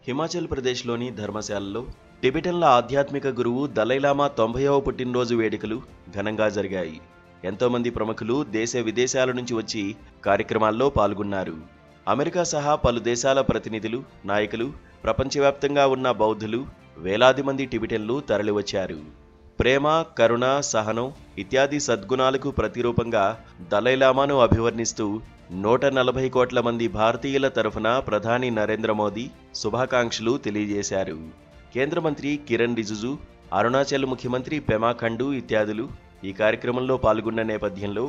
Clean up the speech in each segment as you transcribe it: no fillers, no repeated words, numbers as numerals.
హిమాచల్ ప్రదేశ్లోని ధర్మశాలలో టిబెటన్ల ఆధ్యాత్మిక గురువు దలైలామా 90వ పుట్టినరోజు వేడుకలు ఘనంగా జరిగాయి. ఎంతోమంది ప్రముఖులు దేశ విదేశాల నుంచి వచ్చి కార్యక్రమాల్లో పాల్గొన్నారు. అమెరికా సహా పలు దేశాల ప్రతినిధులు, నాయకులు, ప్రపంచవ్యాప్తంగా ఉన్న బౌద్ధులు, వేలాది మంది టిబెటన్లు తరలివచ్చారు. ప్రేమ, కరుణ, సహనం ఇత్యాది సద్గుణాలకు ప్రతిరూపంగా దలైలామాను అభివర్ణిస్తూ 140 కోట్ల మంది భారతీయుల తరఫున ప్రధాని నరేంద్ర మోదీ శుభాకాంక్షలు తెలియజేశారు. కేంద్ర మంత్రి కిరణ్ రిజిజు, అరుణాచల్ ముఖ్యమంత్రి పెమా ఖండు ఇత్యాదులు ఈ కార్యక్రమంలో పాల్గొన్న నేపథ్యంలో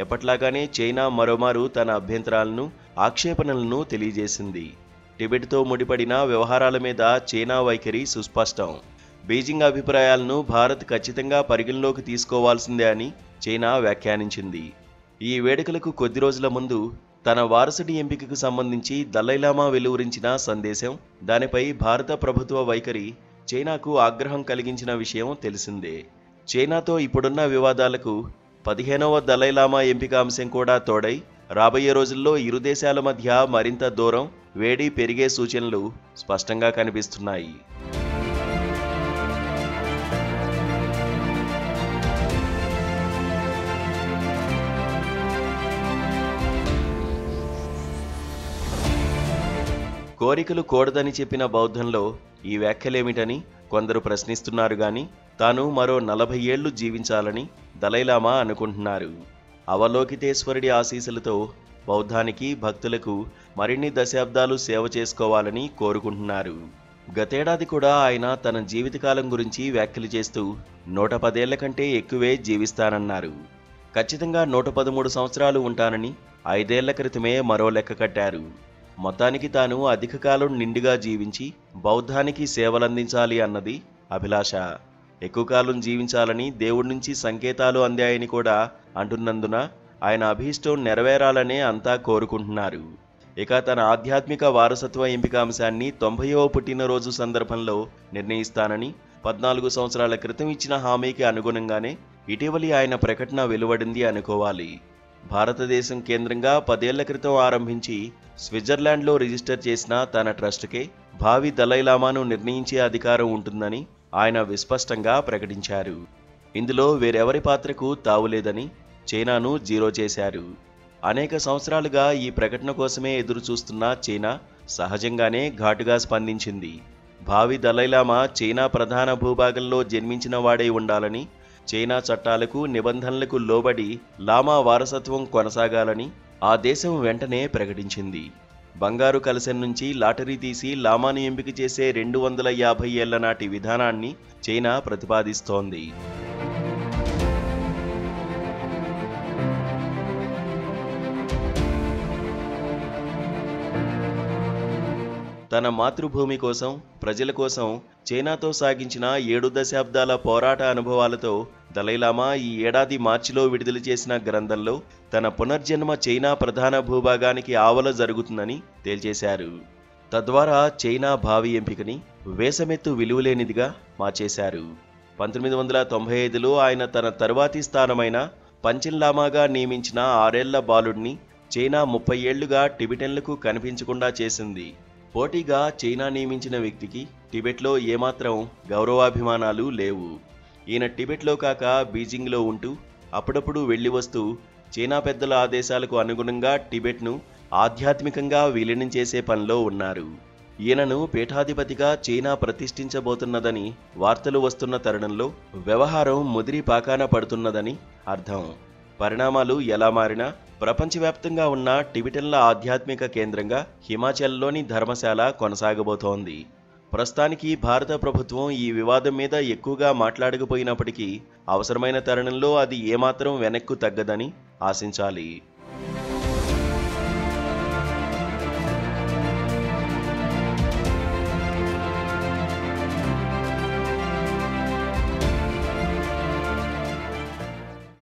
ఎప్పట్లాగానే చైనా మరోమారు తన అభ్యంతరాలను, ఆక్షేపణలను తెలియజేసింది. టిబెట్తో ముడిపడిన వ్యవహారాల మీద చైనా వైఖరి సుస్పష్టం. బీజింగ్ అభిప్రాయాలను భారత్ ఖచ్చితంగా పరిగణలోకి తీసుకోవాల్సిందే అని చైనా వ్యాఖ్యానించింది. ఈ వేడుకలకు కొద్ది రోజుల ముందు తన వారసుడి ఎంపికకు సంబంధించి దలైలామా వెలువరించిన సందేశం, దానిపై భారత ప్రభుత్వ వైఖరి చైనాకు ఆగ్రహం కలిగించిన విషయం తెలిసిందే. చైనాతో ఇప్పుడున్న వివాదాలకు 15వ దలైలామా ఎంపిక అంశం కూడా తోడై రాబోయే రోజుల్లో ఇరు దేశాల మధ్య మరింత దూరం, వేడి పెరిగే సూచనలు స్పష్టంగా కనిపిస్తున్నాయి. కోరికలు కూడదని చెప్పిన బౌద్ధంలో ఈ వ్యాఖ్యలేమిటని కొందరు ప్రశ్నిస్తున్నారు గాని, తాను మరో 40 ఏళ్లు జీవించాలని దలైలామా అనుకుంటున్నారు. అవలోకితేశ్వరుడి ఆశీస్సులతో బౌద్ధానికి, భక్తులకు మరిన్ని దశాబ్దాలు సేవ చేసుకోవాలని కోరుకుంటున్నారు. గతేడాది కూడా ఆయన తన జీవితకాలం గురించి వ్యాఖ్యలు చేస్తూ 110 ఏళ్ల కంటే ఎక్కువే జీవిస్తానన్నారు. ఖచ్చితంగా 113 సంవత్సరాలు ఉంటానని 5 ఏళ్ల క్రితమే మరో లెక్క కట్టారు. మొత్తానికి తాను అధిక కాలం నిండుగా జీవించి బౌద్ధానికి సేవలందించాలి అన్నది అభిలాష. ఎక్కువ కాలం జీవించాలని దేవుడి నుంచి సంకేతాలు అందాయని కూడా అంటున్నందున ఆయన అభీష్టం నెరవేరాలనే అంతా కోరుకుంటున్నారు. ఇక తన ఆధ్యాత్మిక వారసత్వ ఎంపిక అంశాన్ని 90వ పుట్టినరోజు సందర్భంలో నిర్ణయిస్తానని 14 సంవత్సరాల క్రితం ఇచ్చిన హామీకి అనుగుణంగానే ఇటీవలి ఆయన ప్రకటన వెలువడింది అనుకోవాలి. భారతదేశం కేంద్రంగా 10 ఏళ్ల క్రితం ఆరంభించి స్విట్జర్లాండ్లో రిజిస్టర్ చేసిన తన ట్రస్టుకే భావి దలైలామాను నిర్ణయించే అధికారం ఉంటుందని ఆయన విస్పష్టంగా ప్రకటించారు. ఇందులో వేరెవరి పాత్రకు తావులేదని చైనాను జీరో చేశారు. అనేక సంవత్సరాలుగా ఈ ప్రకటన కోసమే ఎదురు చూస్తున్న చైనా సహజంగానే ఘాటుగా స్పందించింది. భావి దలైలామా చైనా ప్రధాన భూభాగంలో జన్మించిన వాడై ఉండాలని, చైనా చట్టాలకు, నిబంధనలకు లోబడి లామా వారసత్వం కొనసాగాలని ఆ దేశం వెంటనే ప్రకటించింది. బంగారు కలశం నుంచి లాటరీ తీసి లామాను ఎంపిక చేసే 250 ఏళ్ల నాటి విధానాన్ని చైనా ప్రతిపాదిస్తోంది. తన మాతృభూమి కోసం, ప్రజల కోసం చైనాతో సాగించిన 7 దశాబ్దాల పోరాట అనుభవాలతో దలైలామా ఈ ఏడాది మార్చిలో విడుదల చేసిన గ్రంథంలో తన పునర్జన్మ చైనా ప్రధాన భూభాగానికి ఆవల జరుగుతుందని తేల్చేశారు. తద్వారా చైనా భావి ఎంపికని వేసమెత్తు విలువలేనిదిగా మార్చేశారు. 1995లో ఆయన తన తరువాతి స్థానమైన పంచెన్ లామాగా నియమించిన 6 ఏళ్ల బాలుడిని చైనా 30 ఏళ్లుగా టిబెటన్లకు కనిపించకుండా చేసింది. పోటీగా చైనా నియమించిన వ్యక్తికి టిబెట్లో ఏమాత్రం గౌరవాభిమానాలు లేవు. ఈయన టిబెట్లో కాక బీజింగ్లో ఉంటూ అప్పుడప్పుడు వెళ్లి వస్తూ చైనా పెద్దల ఆదేశాలకు అనుగుణంగా టిబెట్ను ఆధ్యాత్మికంగా విలీనం చేసే పనిలో ఉన్నారు. ఈయనను పీఠాధిపతిగా చైనా ప్రతిష్ఠించబోతున్నదని వార్తలు వస్తున్న తరుణంలో వ్యవహారం ముదిరి పాకాన పడుతున్నదని అర్థం. పరిణామాలు ఎలా మారినా ప్రపంచవ్యాప్తంగా ఉన్న టిబెటన్ల ఆధ్యాత్మిక కేంద్రంగా హిమాచల్లోని ధర్మశాల కొనసాగబోతోంది. ప్రస్తుతానికి భారత ప్రభుత్వం ఈ వివాదం మీద ఎక్కువగా మాట్లాడకపోయినప్పటికీ అవసరమైన తరుణంలో అది ఏమాత్రం వెనక్కు తగ్గదని ఆశించాలి.